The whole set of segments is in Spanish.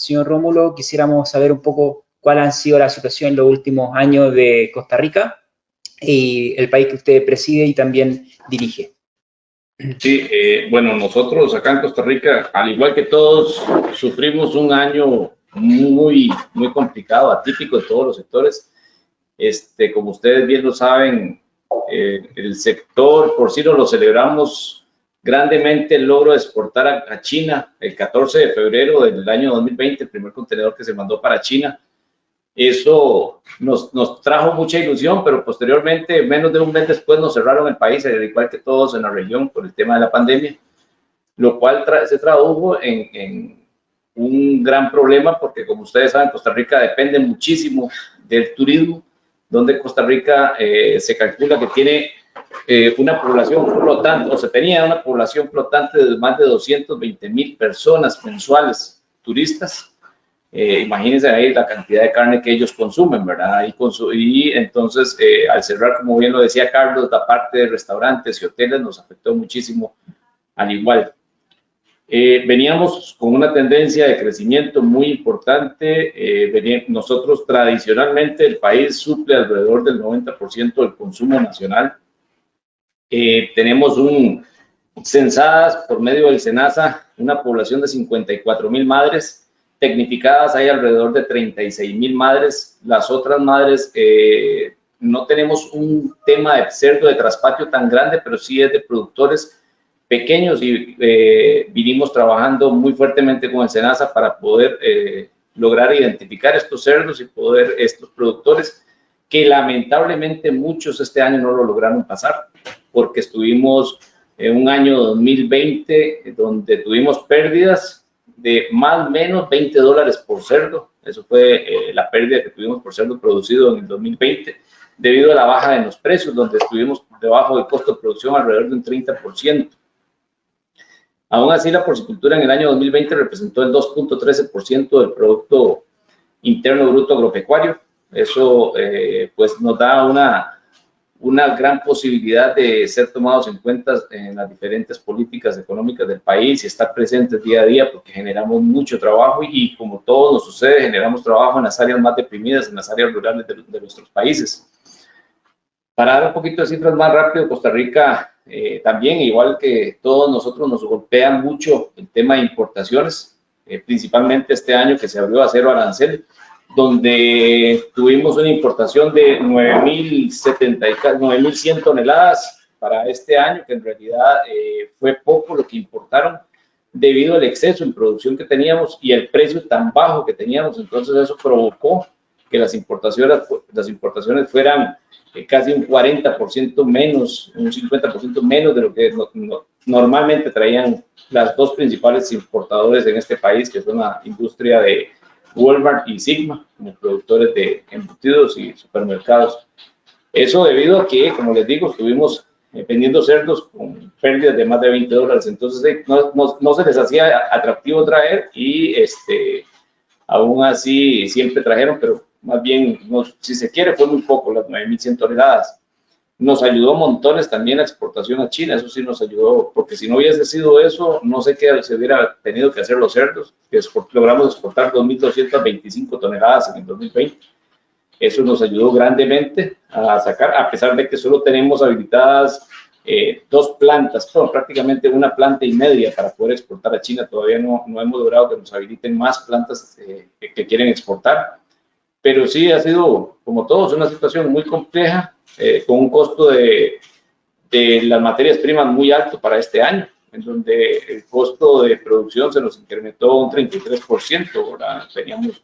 señor Rómulo, quisiéramos saber un poco cuál ha sido la situación en los últimos años de Costa Rica y el país que usted preside y también dirige. Sí, bueno, nosotros acá en Costa Rica, al igual que todos, sufrimos un año muy complicado, atípico en todos los sectores. Como ustedes bien lo saben, el sector por sí no lo celebramos grandemente el logro de exportar a China el 14 de febrero del año 2020, el primer contenedor que se mandó para China. Eso nos trajo mucha ilusión, pero posteriormente, menos de un mes después, nos cerraron el país, al igual que todos en la región, por el tema de la pandemia, lo cual se tradujo en un gran problema, porque como ustedes saben, Costa Rica depende muchísimo del turismo, donde Costa Rica se calcula que tiene una población flotante, o se tenía una población flotante de más de 220,000 personas mensuales turistas. Imagínense ahí la cantidad de carne que ellos consumen, ¿verdad? Y entonces, al cerrar, como bien lo decía Carlos, la parte de restaurantes y hoteles nos afectó muchísimo al igual. Veníamos con una tendencia de crecimiento muy importante. Nosotros tradicionalmente el país suple alrededor del 90% del consumo nacional. Tenemos censadas por medio del SENASA una población de 54,000 madres. Tecnificadas hay alrededor de 36,000 madres. Las otras madres, no tenemos un tema de cerdo de traspatio tan grande, pero sí es de productores pequeños y vinimos trabajando muy fuertemente con el SENASA para poder lograr identificar estos cerdos y estos productores que lamentablemente muchos este año no lo lograron pasar porque estuvimos en un año 2020 donde tuvimos pérdidas de más o menos $20 por cerdo. Eso fue la pérdida que tuvimos por cerdo producido en el 2020 debido a la baja en los precios, donde estuvimos debajo del costo de producción alrededor de un 30%. Aún así, la porcicultura en el año 2020 representó el 2.13% del Producto Interno Bruto Agropecuario. Eso pues nos da una gran posibilidad de ser tomados en cuenta en las diferentes políticas económicas del país y estar presentes día a día porque generamos mucho trabajo y como todo nos sucede, generamos trabajo en las áreas más deprimidas, en las áreas rurales de nuestros países. Para dar un poquito de cifras más rápido, Costa Rica también, igual que todos nosotros, nos golpea mucho el tema de importaciones, principalmente este año que se abrió a cero arancel, donde tuvimos una importación de 9,100 toneladas para este año, que en realidad fue poco lo que importaron debido al exceso en producción que teníamos y el precio tan bajo que teníamos. Entonces eso provocó que las importaciones fueran casi un 40% menos, un 50% menos de lo que normalmente traían las dos principales importadores en este país, que son la industria de Walmart y Sigma, como productores de embutidos y supermercados. Eso debido a que, como les digo, estuvimos vendiendo cerdos con pérdidas de más de $20. Entonces no se les hacía atractivo traer y aún así siempre trajeron, pero más bien, si se quiere, fue muy poco, las 9,100 toneladas. Nos ayudó montones también la exportación a China, eso sí nos ayudó, porque si no hubiese sido eso, no sé qué se hubiera tenido que hacer los cerdos, que logramos exportar 2,225 toneladas en el 2020. Eso nos ayudó grandemente a sacar, a pesar de que solo tenemos habilitadas dos plantas, bueno, prácticamente una planta y media para poder exportar a China. Todavía no hemos logrado que nos habiliten más plantas que quieren exportar. Pero sí ha sido, como todos, una situación muy compleja, con un costo de las materias primas muy alto para este año, en donde el costo de producción se nos incrementó un 33%, ¿verdad? Teníamos,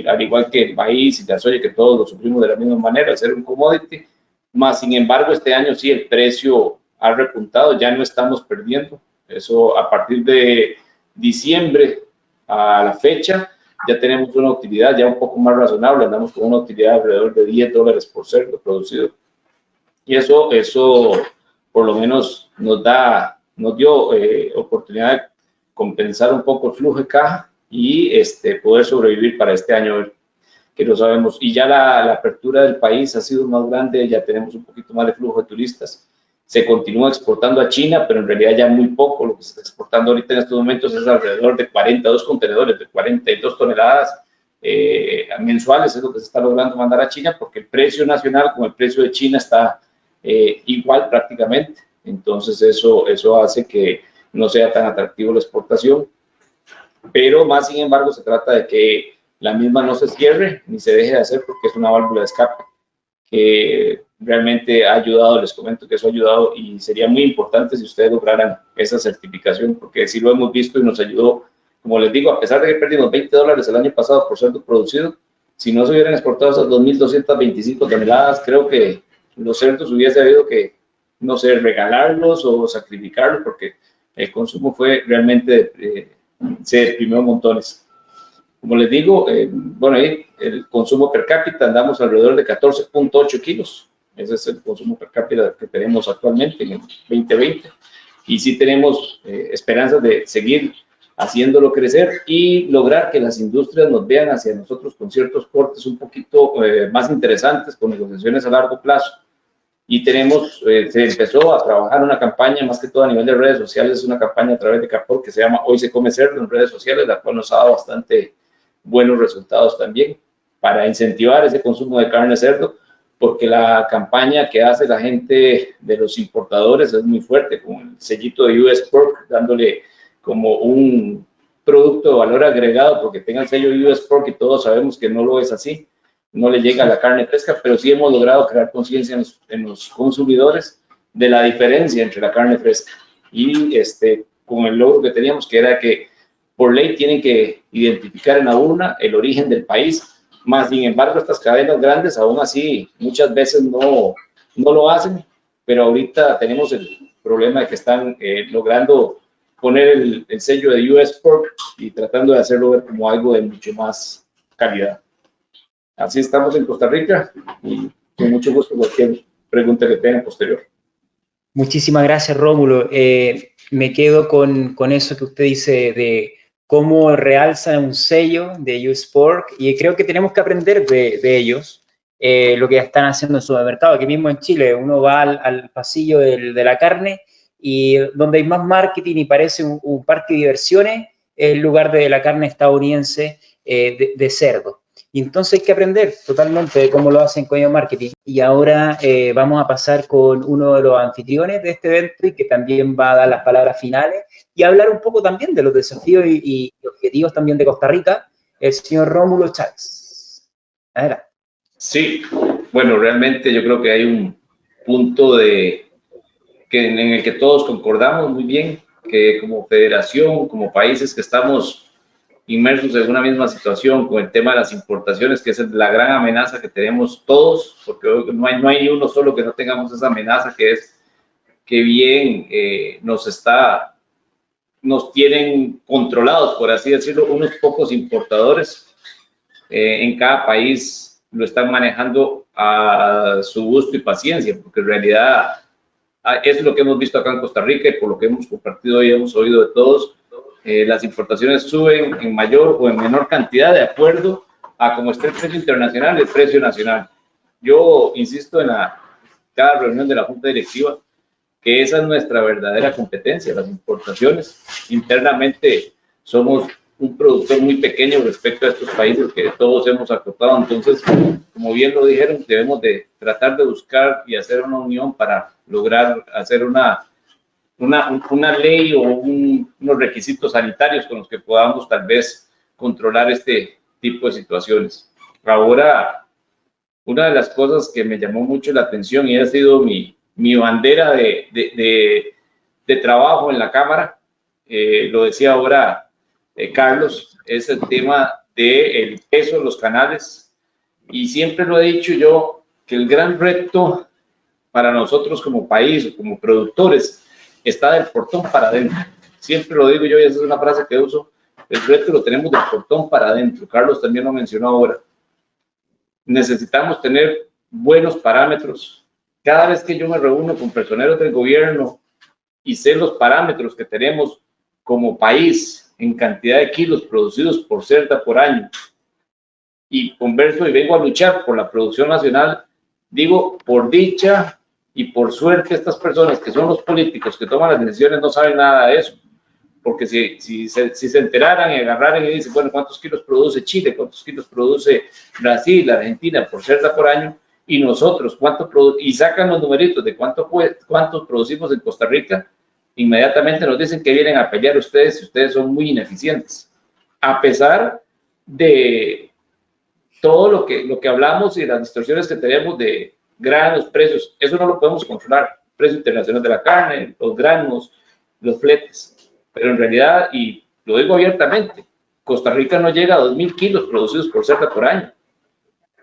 al igual que el maíz y la soya, que todos lo sufrimos de la misma manera, al ser un commodity, más sin embargo este año sí el precio ha repuntado, ya no estamos perdiendo. Eso a partir de diciembre a la fecha, ya tenemos una utilidad ya un poco más razonable, andamos con una utilidad de alrededor de $10 por cerdo producido. Y eso por lo menos nos dio oportunidad de compensar un poco el flujo de caja y poder sobrevivir para este año, que lo sabemos. Y ya la apertura del país ha sido más grande, ya tenemos un poquito más de flujo de turistas. se continúa exportando a China, pero en realidad ya muy poco. Lo que se está exportando ahorita en estos momentos es alrededor de 42 contenedores, de 42 toneladas mensuales, es lo que se está logrando mandar a China, porque el precio nacional con el precio de China está igual prácticamente. Entonces eso hace que no sea tan atractivo la exportación, pero más sin embargo se trata de que la misma no se cierre ni se deje de hacer, porque es una válvula de escape que realmente ha ayudado. Les comento que eso ha ayudado y sería muy importante si ustedes lograran esa certificación, porque sí lo hemos visto y nos ayudó. Como les digo, a pesar de que perdimos $20 el año pasado por cerdo producido, si no se hubieran exportado esas 2.225 toneladas, creo que los cerdos hubiese habido que, no sé, regalarlos o sacrificarlos, porque el consumo fue realmente, se deprimió montones. Como les digo, bueno, ahí el consumo per cápita andamos alrededor de 14.8 kilos. Ese es el consumo per cápita que tenemos actualmente en el 2020. Y sí tenemos esperanzas de seguir haciéndolo crecer y lograr que las industrias nos vean hacia nosotros con ciertos cortes un poquito más interesantes, con negociaciones a largo plazo. Y tenemos, se empezó a trabajar una campaña, más que todo a nivel de redes sociales, es una campaña a través de Capor que se llama Hoy se come cerdo en redes sociales, la cual nos ha dado bastante buenos resultados también para incentivar ese consumo de carne de cerdo, porque la campaña que hace la gente de los importadores es muy fuerte, con el sellito de US Pork, dándole como un producto de valor agregado, porque tenga el sello US Pork y todos sabemos que no lo es así, no le llega a la carne fresca, pero sí hemos logrado crear conciencia en los consumidores de la diferencia entre la carne fresca y con el logro que teníamos, que era que por ley tienen que identificar en la urna el origen del país, más sin embargo estas cadenas grandes aún así muchas veces no lo hacen, pero ahorita tenemos el problema de que están logrando poner el sello de US Pork y tratando de hacerlo ver como algo de mucho más calidad. Así estamos en Costa Rica y con mucho gusto cualquier pregunta que tengan posterior. Muchísimas gracias, Rómulo. Me quedo con eso que usted dice de cómo realzan un sello de US Pork, y creo que tenemos que aprender de ellos lo que están haciendo en el supermercado. Aquí mismo en Chile uno va al pasillo de la carne y donde hay más marketing y parece un parque de diversiones, es el lugar de la carne estadounidense de cerdo. Y entonces hay que aprender totalmente de cómo lo hacen con el marketing. Y ahora vamos a pasar con uno de los anfitriones de este evento y que también va a dar las palabras finales y hablar un poco también de los desafíos y objetivos también de Costa Rica, el señor Rómulo Chávez. Adelante. Sí, bueno, realmente yo creo que hay un punto en el que todos concordamos muy bien, que como federación, como países que estamos inmersos en una misma situación con el tema de las importaciones, que es la gran amenaza que tenemos todos, porque no hay uno solo que no tengamos esa amenaza, que es que bien nos tienen controlados, por así decirlo, unos pocos importadores. En cada país lo están manejando a su gusto y paciencia, porque en realidad eso es lo que hemos visto acá en Costa Rica y por lo que hemos compartido y hemos oído de todos. Las importaciones suben en mayor o en menor cantidad de acuerdo a cómo esté el precio internacional y el precio nacional. Yo insisto en cada reunión de la Junta Directiva que esa es nuestra verdadera competencia, las importaciones. Internamente somos un productor muy pequeño respecto a estos países que todos hemos acotado. Entonces, como bien lo dijeron, debemos de tratar de buscar y hacer una unión para lograr hacer una ley o unos requisitos sanitarios con los que podamos tal vez controlar este tipo de situaciones. Ahora, una de las cosas que me llamó mucho la atención y ha sido mi bandera de trabajo en la Cámara, lo decía ahora Carlos, es el tema del peso de los canales, y siempre lo he dicho yo, que el gran reto para nosotros como país o como productores está del portón para adentro. Siempre lo digo yo y esa es una frase que uso, el reto lo tenemos del portón para adentro. Carlos también lo mencionó ahora. Necesitamos tener buenos parámetros. Cada vez que yo me reúno con personeros del gobierno y sé los parámetros que tenemos como país en cantidad de kilos producidos por cerda por año y converso y vengo a luchar por la producción nacional, digo, por dicha Y por suerte estas personas que son los políticos que toman las decisiones no saben nada de eso. Porque si se enteraran y agarraran y dicen, bueno, ¿cuántos kilos produce Chile? ¿Cuántos kilos produce Brasil, Argentina por cerda por año? Y nosotros, y sacan los numeritos de cuántos producimos en Costa Rica, inmediatamente nos dicen que vienen a pelear ustedes y ustedes son muy ineficientes. A pesar de todo lo que hablamos y las distorsiones que tenemos de granos, precios, eso no lo podemos controlar. Precio internacional de la carne, los granos, los fletes. Pero en realidad, y lo digo abiertamente, Costa Rica no llega a 2.000 kilos producidos por cerda por año.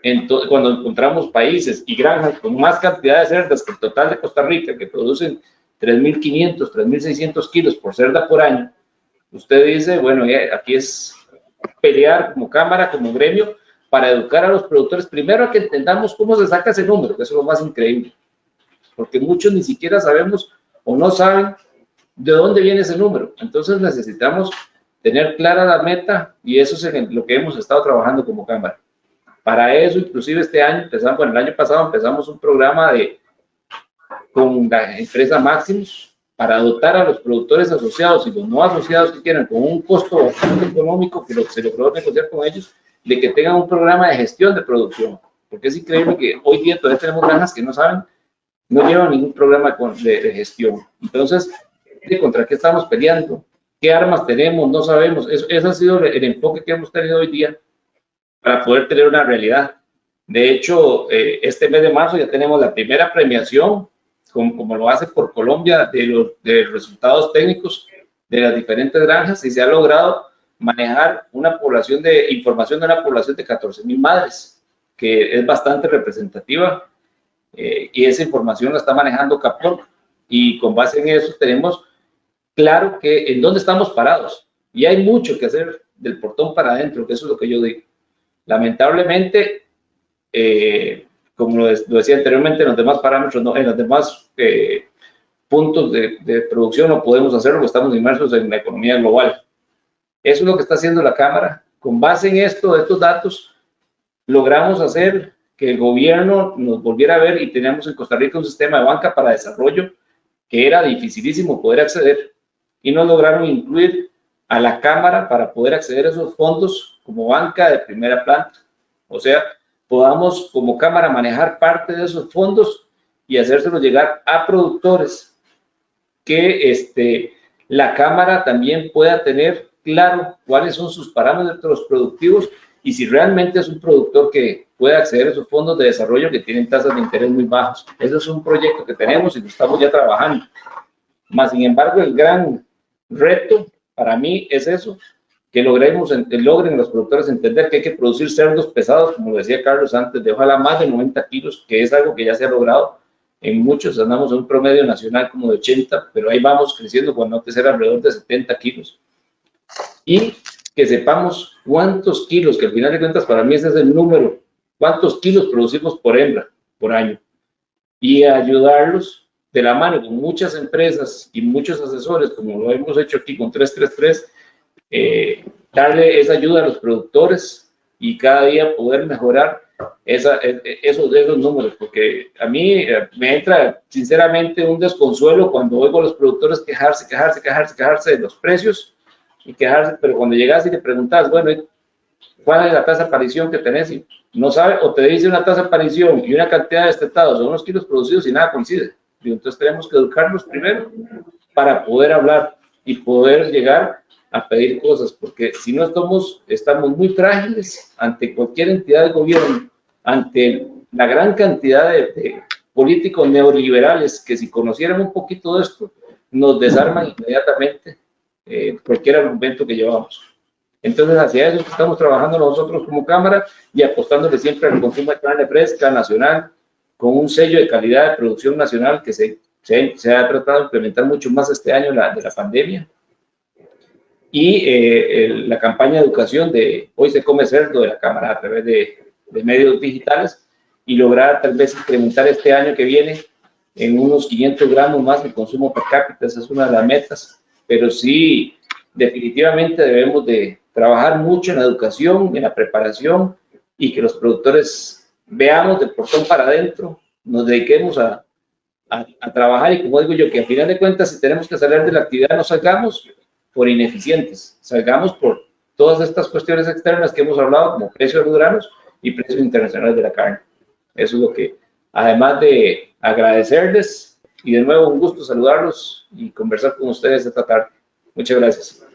Entonces, cuando encontramos países y granjas con más cantidad de cerdas que el total de Costa Rica, que producen 3.500, 3.600 kilos por cerda por año, usted dice, bueno, aquí es pelear como cámara, como gremio, para educar a los productores, primero a que entendamos cómo se saca ese número, que eso es lo más increíble, porque muchos ni siquiera sabemos o no saben de dónde viene ese número. Entonces necesitamos tener clara la meta y eso es lo que hemos estado trabajando como cámara. Para eso, inclusive este año, el año pasado empezamos un programa con la empresa Maximus para dotar a los productores asociados y los no asociados que quieran con un costo bastante económico que se logró negociar con ellos, de que tengan un programa de gestión de producción. Porque es increíble que hoy día todavía tenemos granjas que no llevan ningún programa de gestión. Entonces, ¿contra qué estamos peleando? ¿Qué armas tenemos? No sabemos. Ese ha sido el enfoque que hemos tenido hoy día para poder tener una realidad. De hecho, este mes de marzo ya tenemos la primera premiación, como lo hace por Colombia, de resultados técnicos de las diferentes granjas, y se ha logrado manejar información de una población de 14.000 madres, que es bastante representativa, y esa información la está manejando Capor, y con base en eso tenemos claro que en dónde estamos parados, y hay mucho que hacer del portón para adentro, que eso es lo que yo digo. Lamentablemente, como lo decía anteriormente, en los demás parámetros, en los demás puntos de producción no podemos hacerlo porque estamos inmersos en la economía global. Eso es lo que está haciendo la Cámara. Con base en estos datos, logramos hacer que el gobierno nos volviera a ver y teníamos en Costa Rica un sistema de banca para desarrollo que era dificilísimo poder acceder, y nos lograron incluir a la Cámara para poder acceder a esos fondos como banca de primera planta. O sea, podamos como Cámara manejar parte de esos fondos y hacérselos llegar a productores, que la Cámara también pueda tener claro cuáles son sus parámetros productivos y si realmente es un productor que puede acceder a esos fondos de desarrollo que tienen tasas de interés muy bajos. Eso es un proyecto que tenemos y lo estamos ya trabajando. Más sin embargo, el gran reto para mí es eso, que logren los productores entender que hay que producir cerdos pesados, como decía Carlos antes, de ojalá más de 90 kilos, que es algo que ya se ha logrado en muchos. Andamos en un promedio nacional como de 80, pero ahí vamos creciendo, cuando antes era alrededor de 70 kilos. Y que sepamos cuántos kilos, que al final de cuentas para mí ese es el número, cuántos kilos producimos por hembra por año, y ayudarlos de la mano con muchas empresas y muchos asesores, como lo hemos hecho aquí con 333, darle esa ayuda a los productores y cada día poder mejorar esos números, porque a mí me entra sinceramente un desconsuelo cuando oigo a los productores quejarse de los precios y quejarse, pero cuando llegas y le preguntas, bueno, ¿cuál es la tasa de aparición que tenés? Y no sabe, o te dice una tasa de aparición y una cantidad de destetados o unos kilos producidos y nada coincide. Y entonces tenemos que educarnos primero para poder hablar y poder llegar a pedir cosas, porque si no estamos muy frágiles ante cualquier entidad de gobierno, ante la gran cantidad de políticos neoliberales que si conocieran un poquito de esto, nos desarman inmediatamente cualquier argumento que llevamos. Entonces, hacia eso estamos trabajando nosotros como Cámara y apostándole siempre al consumo de carne fresca nacional, con un sello de calidad de producción nacional que se ha tratado de implementar mucho más este año de la pandemia. Y la campaña de educación de Hoy se come cerdo de la Cámara a través de medios digitales, y lograr tal vez incrementar este año que viene en unos 500 gramos más de consumo per cápita. Esa es una de las metas, pero sí, definitivamente debemos de trabajar mucho en la educación, en la preparación, y que los productores veamos del portón para adentro, nos dediquemos a a trabajar, y como digo yo, que al final de cuentas, si tenemos que salir de la actividad, no salgamos por ineficientes, salgamos por todas estas cuestiones externas que hemos hablado, como precio de los granos y precios internacionales de la carne. Eso es lo que, además de agradecerles, y de nuevo un gusto saludarlos y conversar con ustedes esta tarde. Muchas gracias.